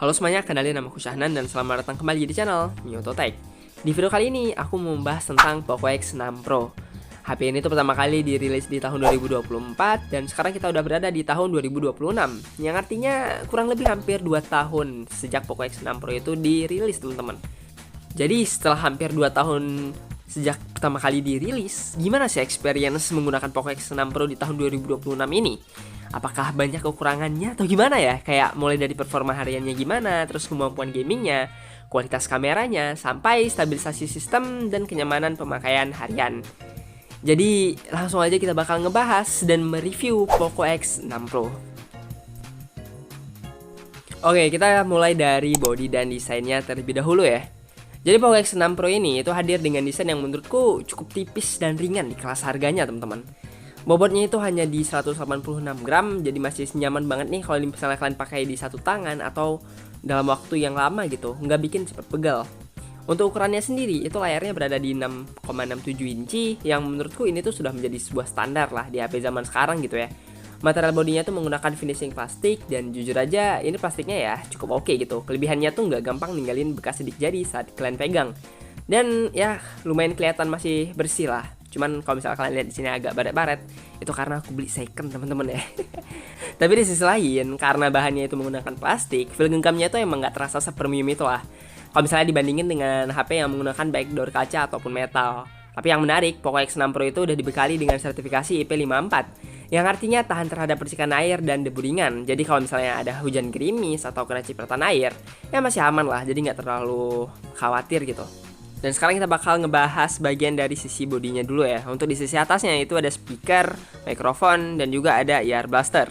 Halo semuanya, kenalin nama aku Syahnan dan selamat datang kembali di channel Mioto Tech. Di video kali ini aku mau membahas tentang Poco X6 Pro. HP ini tuh pertama kali dirilis di tahun 2024 dan sekarang kita udah berada di tahun 2026, yang artinya kurang lebih hampir 2 tahun sejak Poco X6 Pro itu dirilis, teman-teman. Jadi setelah hampir 2 tahun sejak pertama kali dirilis, gimana sih experience menggunakan Poco X6 Pro di tahun 2026 ini? Apakah banyak kekurangannya atau gimana ya? Kayak mulai dari performa hariannya gimana, terus kemampuan gamingnya, kualitas kameranya, sampai stabilisasi sistem dan kenyamanan pemakaian harian. Jadi langsung aja kita bakal ngebahas dan mereview Poco X6 Pro. Oke, kita mulai dari body dan desainnya terlebih dahulu ya. Jadi Poco X6 Pro ini itu hadir dengan desain yang menurutku cukup tipis dan ringan di kelas harganya, teman-teman. Bobotnya itu hanya di 186 gram, jadi masih nyaman banget nih kalau misalnya kalian pakai di satu tangan atau dalam waktu yang lama gitu, nggak bikin cepet pegal. Untuk ukurannya sendiri, itu layarnya berada di 6,67 inci, yang menurutku ini tuh sudah menjadi sebuah standar lah di HP zaman sekarang gitu ya. Material bodinya tuh menggunakan finishing plastik, dan jujur aja ini plastiknya ya cukup oke gitu. Kelebihannya tuh nggak gampang ninggalin bekas sidik jari saat kalian pegang. Dan ya lumayan kelihatan masih bersih lah. Cuman kalau misalnya kalian lihat di sini agak baret-baret, itu karena aku beli second, teman-teman ya. Tapi di sisi lain, karena bahannya itu menggunakan plastik, feel genggamnya itu emang nggak terasa sepremium itu lah. Kalau misalnya dibandingin dengan HP yang menggunakan backdoor kaca ataupun metal. Tapi yang menarik, Poco X6 Pro itu udah dibekali dengan sertifikasi IP54, yang artinya tahan terhadap percikan air dan debu ringan. Jadi kalau misalnya ada hujan gerimis atau kena cipratan air, ya masih aman lah, jadi nggak terlalu khawatir gitu. Dan sekarang kita bakal ngebahas bagian dari sisi bodinya dulu ya. Untuk di sisi atasnya itu ada speaker, mikrofon, dan juga ada ear blaster.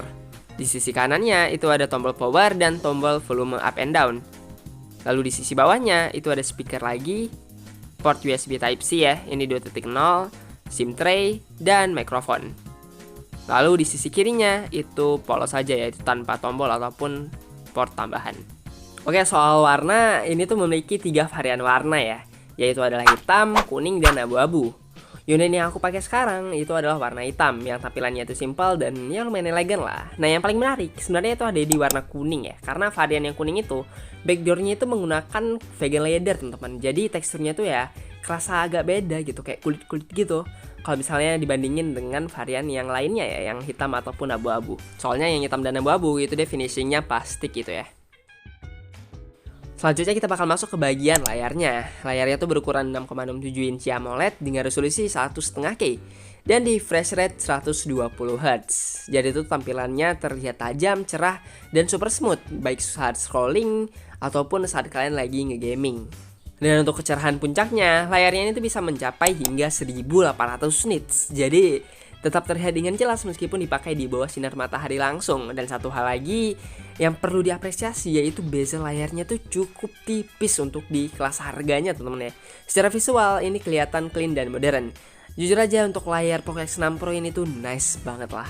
Di sisi kanannya itu ada tombol power dan tombol volume up and down. Lalu di sisi bawahnya itu ada speaker lagi, port USB Type-C ya, ini 2.0, SIM tray, dan mikrofon. Lalu di sisi kirinya itu polos saja ya, itu tanpa tombol ataupun port tambahan. Oke, soal warna, ini tuh memiliki 3 varian warna ya, yaitu adalah hitam, kuning, dan abu-abu. Unit yang aku pakai sekarang itu adalah warna hitam, yang tampilannya itu simpel dan ya lumayan elegan lah. Nah, yang paling menarik sebenarnya itu ada di warna kuning ya, karena varian yang kuning itu backdoornya itu menggunakan vegan leather, teman-teman. Jadi teksturnya tuh ya kerasa agak beda gitu, kayak kulit-kulit gitu. Kalau misalnya dibandingin dengan varian yang lainnya ya, yang hitam ataupun abu-abu. Soalnya yang hitam dan abu-abu itu finishingnya plastik gitu ya. Selanjutnya kita bakal masuk ke bagian layarnya. Layarnya tuh berukuran 6,67 inci AMOLED dengan resolusi 1,5K dan di refresh rate 120 Hz. Jadi itu tampilannya terlihat tajam, cerah, dan super smooth baik saat scrolling ataupun saat kalian lagi ngegaming. Dan untuk kecerahan puncaknya, layarnya ini tuh bisa mencapai hingga 1800 nits. Jadi tetap terlihat dengan jelas meskipun dipakai di bawah sinar matahari langsung. Dan satu hal lagi yang perlu diapresiasi yaitu bezel layarnya tuh cukup tipis untuk di kelas harganya, teman-teman ya. Secara visual ini kelihatan clean dan modern. Jujur aja untuk layar Poco X6 Pro ini tuh nice banget lah.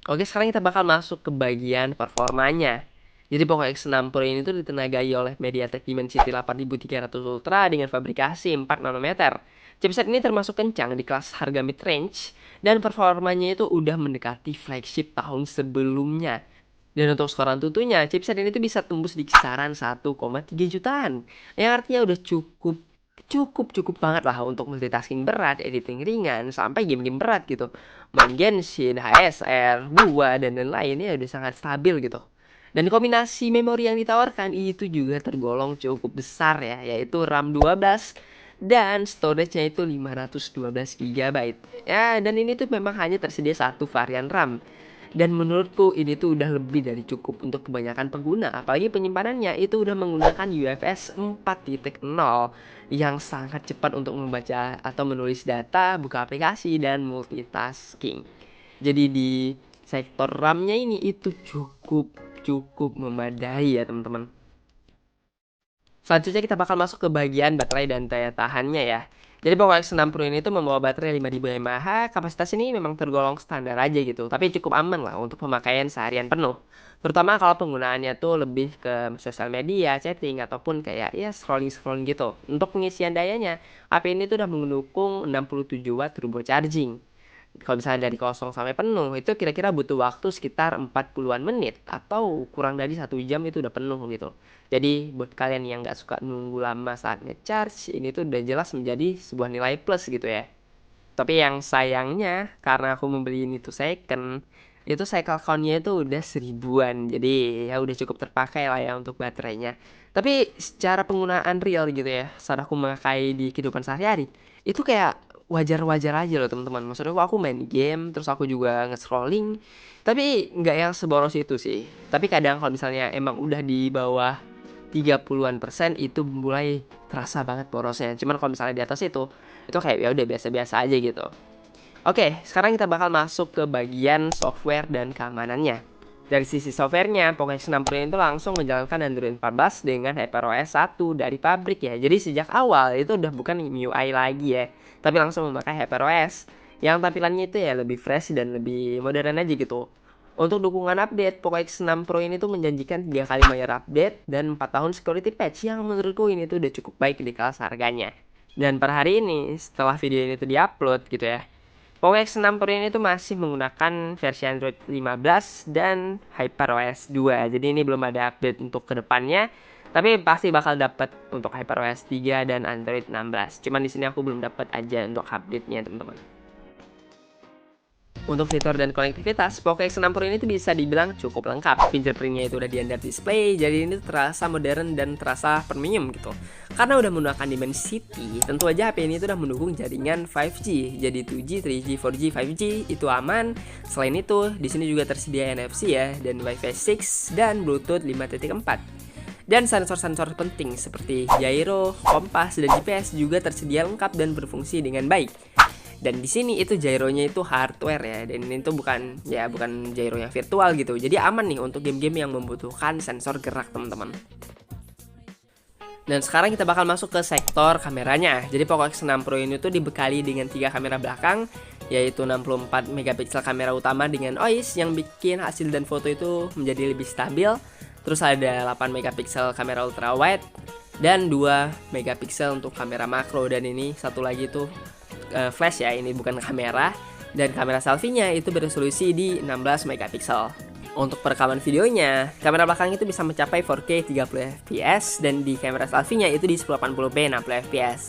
Oke, sekarang kita bakal masuk ke bagian performanya. Jadi Poco X6 Pro ini tuh ditenagai oleh MediaTek Dimensity 8300 Ultra dengan fabrikasi 4 nanometer. Chipset ini termasuk kencang di kelas harga mid-range dan performanya itu udah mendekati flagship tahun sebelumnya. Dan untuk skor tentunya, chipset ini tuh bisa tembus di kisaran 1,3 jutaan. Yang artinya udah cukup banget lah untuk multitasking berat, editing ringan, sampai game-game berat gitu. Main Genshin, HSR, Bua, dan lain-lainnya udah sangat stabil gitu. Dan kombinasi memori yang ditawarkan itu juga tergolong cukup besar ya, yaitu RAM 12 dan storage-nya itu 512 GB. Ya, dan ini tuh memang hanya tersedia satu varian RAM. Dan menurutku ini tuh udah lebih dari cukup untuk kebanyakan pengguna. Apalagi penyimpanannya itu udah menggunakan UFS 4.0 yang sangat cepat untuk membaca atau menulis data, buka aplikasi, dan multitasking. Jadi di sektor RAM-nya ini itu cukup memadai ya, teman-teman. Selanjutnya kita bakal masuk ke bagian baterai dan daya tahannya ya. Jadi Poco X6 Pro ini tuh membawa baterai 5000 mAh, kapasitas ini memang tergolong standar aja gitu, tapi cukup aman lah untuk pemakaian seharian penuh. Terutama kalau penggunaannya tuh lebih ke sosial media, chatting, ataupun kayak ya scrolling-scrolling gitu. Untuk pengisian dayanya, HP ini tuh udah mendukung 67 watt turbo charging. Kalau misalnya dari kosong sampai penuh itu kira-kira butuh waktu sekitar 40-an menit atau kurang dari 1 jam itu udah penuh gitu. Jadi buat kalian yang nggak suka nunggu lama saat ngecharge, ini tuh udah jelas menjadi sebuah nilai plus gitu ya. Tapi yang sayangnya karena aku membeli ini tuh second, itu cycle count-nya itu udah 1000-an. Jadi ya udah cukup terpakai lah ya untuk baterainya. Tapi secara penggunaan real gitu ya, saat aku memakai di kehidupan sehari-hari, itu kayak wajar-wajar aja loh teman-teman. Maksudnya aku main game, terus aku juga nge-scrolling, tapi nggak yang seboros itu sih. Tapi kadang kalau misalnya emang udah di bawah 30-an% itu mulai terasa banget borosnya. Cuman kalau misalnya di atas itu kayak ya udah biasa-biasa aja gitu. Oke, sekarang kita bakal masuk ke bagian software dan keamanannya. Dari sisi softwarenya, Poco X6 Pro itu langsung menjalankan Android 14 dengan HyperOS 1 dari pabrik ya. Jadi sejak awal itu udah bukan MIUI lagi ya, tapi langsung memakai HyperOS yang tampilannya itu ya lebih fresh dan lebih modern aja gitu. Untuk dukungan update, Poco X6 Pro ini tuh menjanjikan 3 kali bayar update dan 4 tahun security patch yang menurutku ini tuh udah cukup baik di kelas harganya. Dan per hari ini, setelah video ini tuh diupload gitu ya, Poco X6 Pro ini tuh masih menggunakan versi Android 15 dan HyperOS 2. Jadi ini belum ada update untuk kedepannya, tapi pasti bakal dapat untuk HyperOS 3 dan Android 16. Cuman di sini aku belum dapat aja untuk update-nya, teman-teman. Untuk fitur dan konektivitas, Poco X6 Pro ini tuh bisa dibilang cukup lengkap. Fingerprint-nya itu udah di under display, jadi ini tuh terasa modern dan terasa premium gitu. Karena udah menggunakan Dimensity, tentu aja HP ini tuh udah mendukung jaringan 5G. Jadi 2G, 3G, 4G, 5G itu aman. Selain itu, di sini juga tersedia NFC ya, dan Wi-Fi 6 dan Bluetooth 5.4. Dan sensor-sensor penting seperti gyro, kompas, dan GPS juga tersedia lengkap dan berfungsi dengan baik. Dan di sini itu gyronya itu hardware ya, dan ini tuh bukan gyro yang virtual gitu. Jadi aman nih untuk game-game yang membutuhkan sensor gerak, teman-teman. Dan sekarang kita bakal masuk ke sektor kameranya. Jadi Poco X6 Pro ini tuh dibekali dengan 3 kamera belakang, yaitu 64 megapiksel kamera utama dengan OIS yang bikin hasil dan foto itu menjadi lebih stabil. Terus ada 8 megapiksel kamera ultrawide dan 2 megapiksel untuk kamera makro, dan ini satu lagi tuh flash ya, ini bukan kamera. Dan kamera selfie-nya itu beresolusi di 16 megapiksel. Untuk perekaman videonya, kamera belakang itu bisa mencapai 4K 30 fps dan di kamera selfie-nya itu di 1080p 60 fps.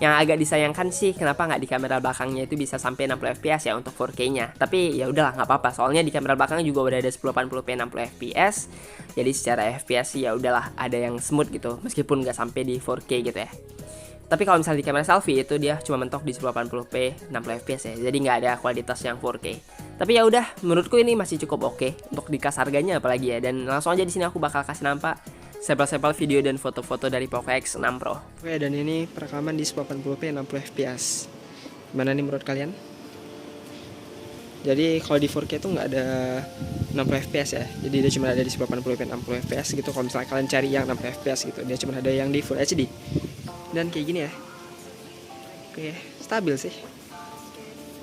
Yang agak disayangkan sih kenapa nggak di kamera belakangnya itu bisa sampai 60 fps ya untuk 4K-nya. Tapi ya udahlah, nggak apa-apa, soalnya di kamera belakang juga udah ada 1080p 60 fps. Jadi secara fps sih ya udahlah, ada yang smooth gitu meskipun nggak sampai di 4K gitu ya. Tapi kalau misalnya di kamera selfie itu dia cuma mentok di 1080p 60 fps ya. Jadi nggak ada kualitas yang 4K. Tapi ya udah, menurutku ini masih cukup oke untuk di kas harganya apalagi ya. Dan langsung aja di sini aku bakal kasih nampak sampel-sampel video dan foto-foto dari Poco X6 Pro. Oke, dan ini perekaman di 1080p 60 fps. Gimana nih menurut kalian? Jadi kalau di 4K itu nggak ada 60 fps ya. Jadi dia cuma ada di 1080p 60 fps gitu. Kalau misalnya kalian cari yang 60 fps gitu, dia cuma ada yang di Full HD. Dan kayak gini ya. Oke, stabil sih.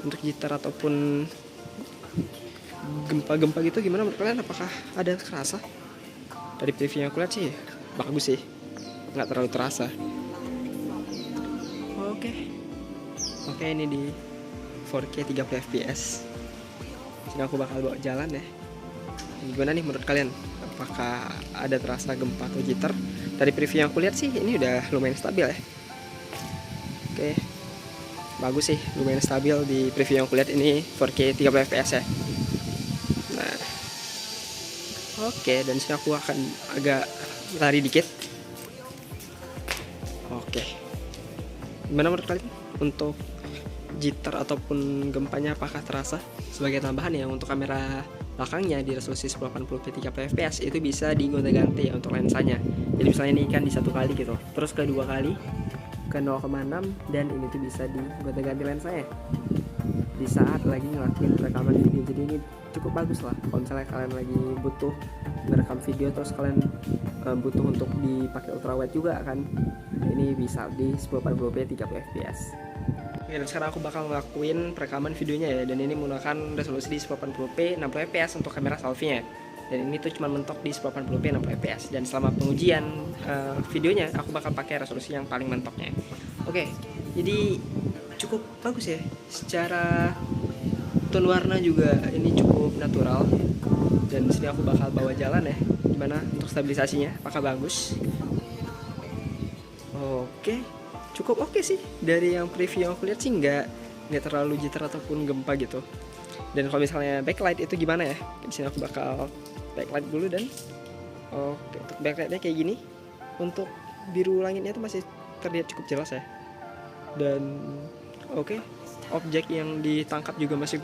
Untuk jitter ataupun gempa-gempa gitu gimana menurut kalian? Apakah ada kerasa? Dari preview yang aku lihat sih bagus sih, nggak terlalu terasa. Oke, ini di 4K 30 fps. Sini aku bakal bawa jalan ya. Gimana nih menurut kalian? Apakah ada terasa gempa atau jitter? Dari preview yang aku lihat sih ini udah lumayan stabil ya. Oke, bagus sih, lumayan stabil di preview yang aku lihat. Ini 4K 30 fps ya. Nah, oke, dan sini aku akan agak lari dikit. Oke, gimana menurut kalian untuk jitter ataupun gempanya, apakah terasa? Sebagai tambahan ya, untuk kamera belakangnya di resolusi 1080p 30 fps itu bisa digonta-ganti ya untuk lensanya. Jadi misalnya ini kan di 1 kali gitu, terus ke 2 kali, ke 0,6, dan ini tuh bisa digonta-ganti lensanya di saat lagi ngelakuin rekaman video. Jadi ini cukup bagus lah kalau misalnya kalian lagi butuh merekam video terus kalian butuh untuk dipakai ultrawide juga kan, ini bisa di 1080p 30 fps. Oke, dan sekarang aku bakal ngelakuin perekaman videonya ya, dan ini menggunakan resolusi di 1080p 60 fps untuk kamera selfie-nya. Dan ini tuh cuma mentok di 1080p 60 fps, dan selama pengujian videonya aku bakal pakai resolusi yang paling mentoknya. Oke, jadi cukup bagus ya secara tone warna juga ini cukup natural. Dan di sini aku bakal bawa jalan ya. Gimana untuk stabilisasinya? Apakah bagus? Oke, cukup oke sih. Dari yang preview yang aku lihat sih nggak terlalu jitter ataupun gempa gitu. Dan kalau misalnya backlight itu gimana ya? Di sini aku bakal backlight dulu dan oke, untuk backlightnya kayak gini. Untuk biru langitnya itu masih terlihat cukup jelas ya. Dan oke, objek yang ditangkap juga masih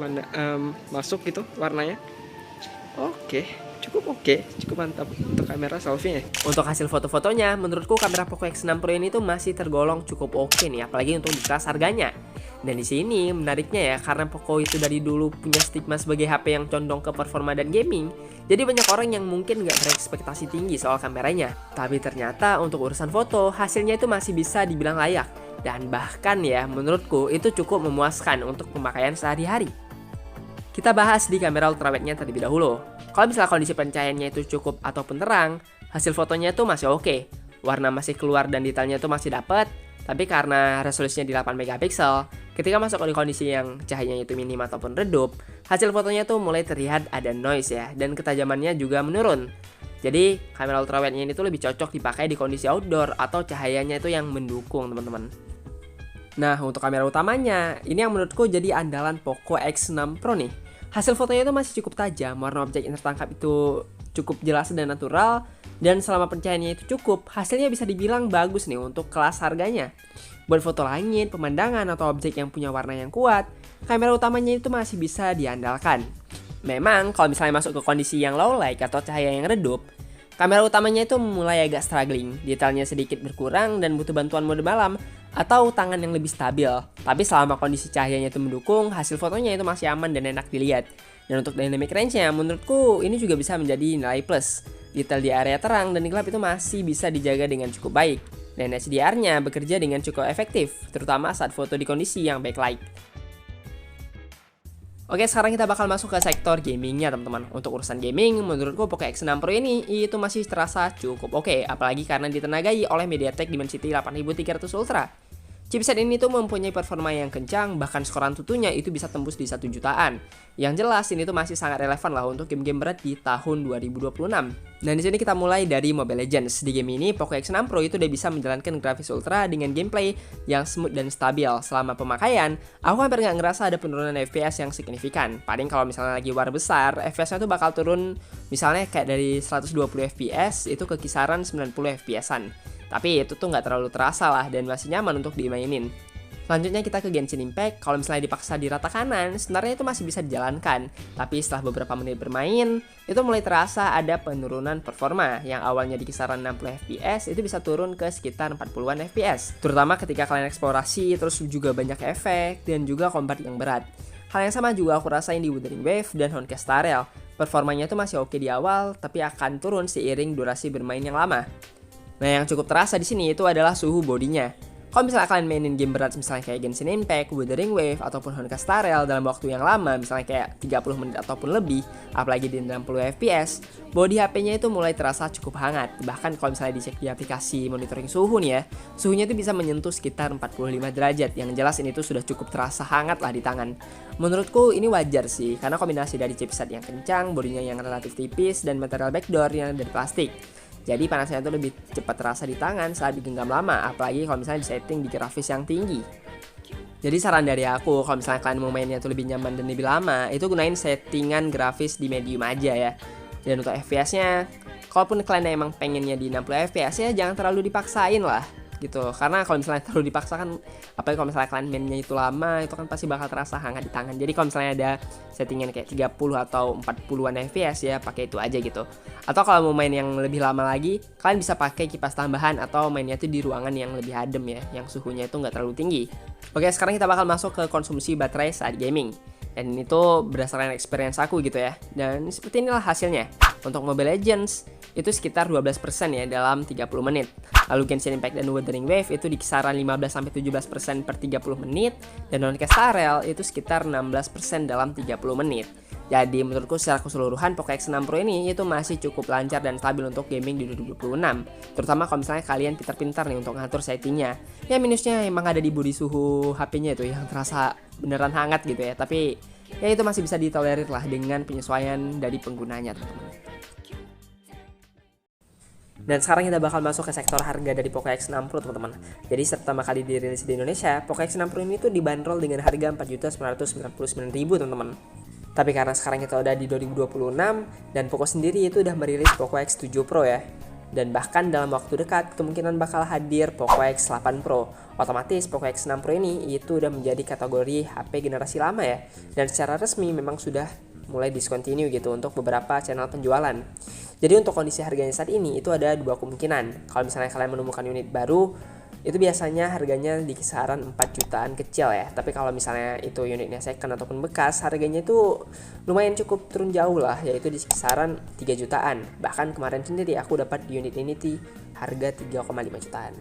masuk gitu warnanya. Oke, cukup mantap untuk kamera selfie-nya. Untuk hasil foto-fotonya, menurutku kamera Poco X6 Pro ini tuh masih tergolong cukup oke nih, apalagi untuk di kelas harganya. Dan di sini menariknya ya, karena Poco itu dari dulu punya stigma sebagai HP yang condong ke performa dan gaming, jadi banyak orang yang mungkin nggak berekspektasi tinggi soal kameranya. Tapi ternyata untuk urusan foto, hasilnya itu masih bisa dibilang layak. Dan bahkan ya, menurutku itu cukup memuaskan untuk pemakaian sehari-hari. Kita bahas di kamera ultrawide-nya terlebih dahulu. Kalau misalnya kondisi pencahayaannya itu cukup ataupun terang, hasil fotonya itu masih oke. Warna masih keluar dan detailnya itu masih dapat. Tapi karena resolusinya di 8 megapiksel, ketika masuk ke kondisi yang cahayanya itu minim ataupun redup, hasil fotonya tuh mulai terlihat ada noise ya, dan ketajamannya juga menurun. Jadi kamera ultrawide-nya ini tuh lebih cocok dipakai di kondisi outdoor atau cahayanya itu yang mendukung, teman-teman. Nah, untuk kamera utamanya, ini yang menurutku jadi andalan Poco X6 Pro nih. Hasil fotonya itu masih cukup tajam, warna objek yang tertangkap itu cukup jelas dan natural, dan selama pencahayaannya itu cukup, hasilnya bisa dibilang bagus nih untuk kelas harganya. Buat foto langit, pemandangan, atau objek yang punya warna yang kuat, kamera utamanya itu masih bisa diandalkan. Memang, kalau misalnya masuk ke kondisi yang low light atau cahaya yang redup, kamera utamanya itu mulai agak struggling, detailnya sedikit berkurang dan butuh bantuan mode malam atau tangan yang lebih stabil. Tapi selama kondisi cahayanya itu mendukung, hasil fotonya itu masih aman dan enak dilihat. Dan untuk dynamic range-nya, menurutku ini juga bisa menjadi nilai plus. Detail di area terang dan gelap itu masih bisa dijaga dengan cukup baik. Dan HDR-nya bekerja dengan cukup efektif, terutama saat foto di kondisi yang backlight. Oke, sekarang kita bakal masuk ke sektor gamingnya, teman-teman. Untuk urusan gaming, menurutku Poco X6 Pro ini itu masih terasa cukup oke, apalagi karena ditenagai oleh MediaTek Dimensity 8300 Ultra. Chipset ini tuh mempunyai performa yang kencang, bahkan skor Antutunya itu bisa tembus di 1 jutaan. Yang jelas ini tuh masih sangat relevan lah untuk game-game berat di tahun 2026. Dan di sini kita mulai dari Mobile Legends. Di game ini Poco X6 Pro itu udah bisa menjalankan grafis ultra dengan gameplay yang smooth dan stabil. Selama pemakaian, aku hampir nggak ngerasa ada penurunan FPS yang signifikan. Paling kalau misalnya lagi war besar, FPS-nya tuh bakal turun misalnya kayak dari 120 FPS itu ke kisaran 90 FPS-an. Tapi itu tuh nggak terlalu terasa lah dan masih nyaman untuk dimainin. Selanjutnya kita ke Genshin Impact. Kalau misalnya dipaksa di rata kanan, sebenarnya itu masih bisa dijalankan. Tapi setelah beberapa menit bermain, itu mulai terasa ada penurunan performa. Yang awalnya di kisaran 60 FPS, itu bisa turun ke sekitar 40-an FPS. Terutama ketika kalian eksplorasi, terus juga banyak efek, dan juga combat yang berat. Hal yang sama juga aku rasain di Wuthering Wave dan Honkai Star Rail. Performanya itu masih oke di awal, tapi akan turun seiring durasi bermain yang lama. Nah, yang cukup terasa di sini itu adalah suhu bodinya. Kalau misalnya kalian mainin game berat misalnya kayak Genshin Impact, Wuthering Wave, ataupun Honkai Star Rail dalam waktu yang lama, misalnya kayak 30 menit ataupun lebih, apalagi di 60 FPS, bodi HP-nya itu mulai terasa cukup hangat. Bahkan kalau misalnya dicek di aplikasi monitoring suhu nih ya, suhunya itu bisa menyentuh sekitar 45 derajat. Yang jelas ini tuh sudah cukup terasa hangat lah di tangan. Menurutku ini wajar sih, karena kombinasi dari chipset yang kencang, bodinya yang relatif tipis, dan material backdoor yang dari plastik. Jadi panasnya itu lebih cepat terasa di tangan saat digenggam lama, apalagi kalau misalnya disetting di grafis yang tinggi. Jadi saran dari aku, kalau misalnya kalian mau mainnya itu lebih nyaman dan lebih lama, itu gunain settingan grafis di medium aja ya. Dan untuk FPS-nya, kalaupun kalian emang pengennya di 60 FPS ya jangan terlalu dipaksain lah gitu. Karena kalau misalnya terlalu dipaksa kan, apalagi kalau misalnya kalian mainnya itu lama, itu kan pasti bakal terasa hangat di tangan. Jadi kalau misalnya ada settingan kayak 30 atau 40-an FPS ya pakai itu aja gitu. Atau kalau mau main yang lebih lama lagi, kalian bisa pakai kipas tambahan atau mainnya itu di ruangan yang lebih adem ya, yang suhunya itu nggak terlalu tinggi. Oke, sekarang kita bakal masuk ke konsumsi baterai saat gaming. Dan itu berdasarkan experience aku gitu ya. Dan seperti inilah hasilnya. Untuk Mobile Legends itu sekitar 12% ya dalam 30 menit. Lalu Genshin Impact dan Wuthering Wave itu di kisaran 15-17% per 30 menit. Dan Honkai Star Rail itu sekitar 16% dalam 30 menit. Jadi menurutku secara keseluruhan Poco X6 Pro ini itu masih cukup lancar dan stabil untuk gaming di 2026. Terutama kalau misalnya kalian pintar-pintar nih untuk ngatur settingnya. Ya minusnya emang ada di bodi suhu HP-nya itu yang terasa beneran hangat gitu ya. Tapi ya itu masih bisa ditolerir lah dengan penyesuaian dari penggunanya teman-teman. Dan sekarang kita bakal masuk ke sektor harga dari Poco X6 Pro teman-teman. Jadi pertama kali dirilis di Indonesia, Poco X6 Pro ini tuh dibanderol dengan harga 4.999.000 teman-teman. Tapi karena sekarang kita udah di 2026 dan Poco sendiri itu udah merilis Poco X7 Pro ya. Dan bahkan dalam waktu dekat kemungkinan bakal hadir Poco X8 Pro. Otomatis Poco X6 Pro ini itu udah menjadi kategori HP generasi lama ya. Dan secara resmi memang sudah mulai discontinue gitu untuk beberapa channel penjualan. Jadi untuk kondisi harganya saat ini itu ada dua kemungkinan. Kalau misalnya kalian menemukan unit baru, itu biasanya harganya di kisaran 4 jutaan kecil ya. Tapi kalau misalnya itu unitnya second ataupun bekas, harganya itu lumayan cukup turun jauh lah, yaitu di kisaran 3 jutaan. Bahkan kemarin sendiri aku dapat unit ini di harga 3,5 jutaan.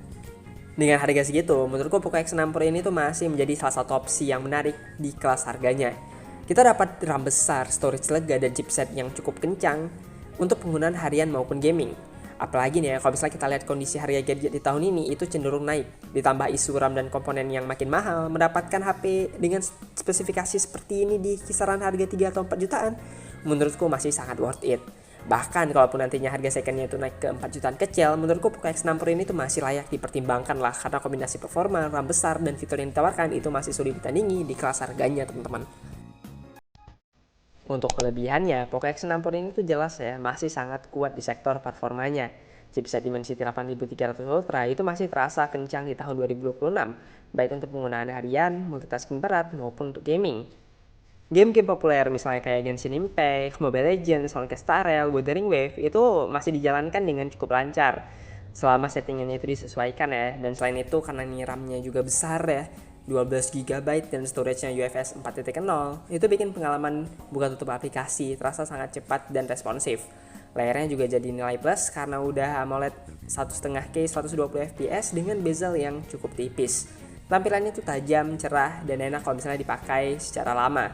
Dengan harga segitu, menurutku Poco X6 Pro ini tuh masih menjadi salah satu opsi yang menarik di kelas harganya. Kita dapat RAM besar, storage lega, dan chipset yang cukup kencang untuk penggunaan harian maupun gaming. Apalagi nih ya, kalau misalnya kita lihat kondisi harga gadget di tahun ini itu cenderung naik. Ditambah isu RAM dan komponen yang makin mahal, mendapatkan HP dengan spesifikasi seperti ini di kisaran harga 3 atau 4 jutaan, menurutku masih sangat worth it. Bahkan kalaupun nantinya harga secondnya itu naik ke 4 jutaan kecil, menurutku Poco X6 Pro ini tuh masih layak dipertimbangkan lah, karena kombinasi performa, RAM besar, dan fitur yang ditawarkan itu masih sulit ditandingi di kelas harganya teman-teman. Untuk kelebihannya, Poco X6 Pro ini tuh jelas ya, masih sangat kuat di sektor performanya. Chipset Dimensity 8300 Ultra itu masih terasa kencang di tahun 2026, baik untuk penggunaan harian, multitasking berat, maupun untuk gaming. Game-game populer misalnya kayak Genshin Impact, Mobile Legends, Sonic Star Rail, Wuthering Wave itu masih dijalankan dengan cukup lancar selama settingannya itu disesuaikan ya. Dan selain itu karena ini RAM-nya juga besar ya, 12 GB dan storage-nya UFS 4.0, itu bikin pengalaman buka tutup aplikasi terasa sangat cepat dan responsif. Layarnya juga jadi nilai plus karena udah AMOLED 1.5K 120 fps dengan bezel yang cukup tipis. Tampilannya itu tajam, cerah, dan enak kalau misalnya dipakai secara lama.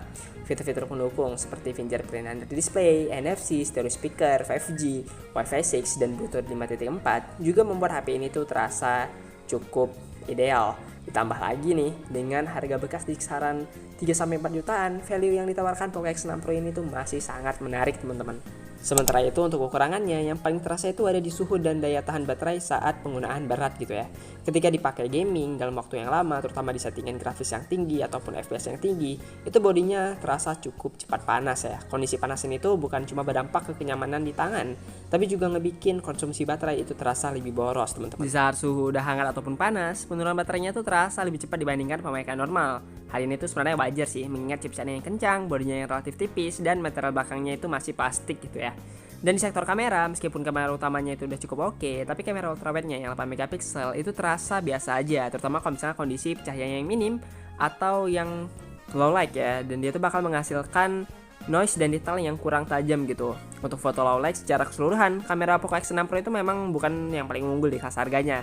Fitur-fitur pendukung seperti fingerprint under display, NFC, stereo speaker, 5G, Wi-Fi 6, dan Bluetooth 5.4 juga membuat HP ini tuh terasa cukup ideal. Ditambah lagi nih, dengan harga bekas di kisaran 3-4 jutaan, value yang ditawarkan Poco X6 Pro ini tuh masih sangat menarik teman-teman. Sementara itu untuk kekurangannya yang paling terasa itu ada di suhu dan daya tahan baterai saat penggunaan berat gitu ya. Ketika dipakai gaming dalam waktu yang lama, terutama di settingan grafis yang tinggi ataupun FPS yang tinggi, itu bodinya terasa cukup cepat panas ya. Kondisi panas ini tuh bukan cuma berdampak ke kenyamanan di tangan, tapi juga ngebikin konsumsi baterai itu terasa lebih boros teman-teman. Di saat suhu udah hangat ataupun panas, penurunan baterainya tuh terasa lebih cepat dibandingkan pemakaian normal. Hal ini tuh sebenarnya wajar sih, mengingat chipsetnya yang kencang, bodinya yang relatif tipis, dan material belakangnya itu masih plastik gitu ya. Dan di sektor kamera, meskipun kamera utamanya itu udah cukup oke, tapi kamera ultrawide-nya yang 8 megapiksel itu terasa biasa aja, terutama kalau misalnya kondisi cahaya yang minim atau yang low light ya, dan dia tuh bakal menghasilkan noise dan detail yang kurang tajam gitu. Untuk foto low light secara keseluruhan, kamera Poco X6 Pro itu memang bukan yang paling unggul di kelas harganya.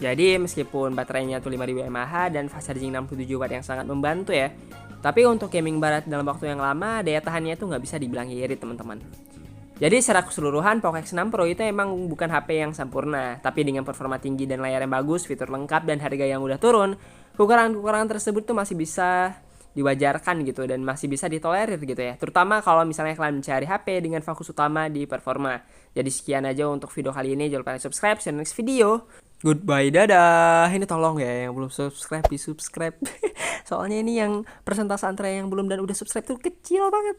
Jadi meskipun baterainya tuh 5000 mAh dan fast charging 67 watt yang sangat membantu ya, tapi untuk gaming berat dalam waktu yang lama, daya tahannya tuh nggak bisa dibilang irit teman-teman. Jadi secara keseluruhan Poco X6 Pro itu emang bukan HP yang sempurna, tapi dengan performa tinggi dan layar yang bagus, fitur lengkap dan harga yang udah turun, kekurangan-kekurangan tersebut tuh masih bisa diwajarkan gitu dan masih bisa ditolerir gitu ya. Terutama kalau misalnya kalian mencari HP dengan fokus utama di performa. Jadi sekian aja untuk video kali ini, jangan lupa subscribe, see you next video. Goodbye, dadah. Ini tolong ya yang belum subscribe di subscribe. Soalnya ini yang persentase antara yang belum dan udah subscribe tuh kecil banget.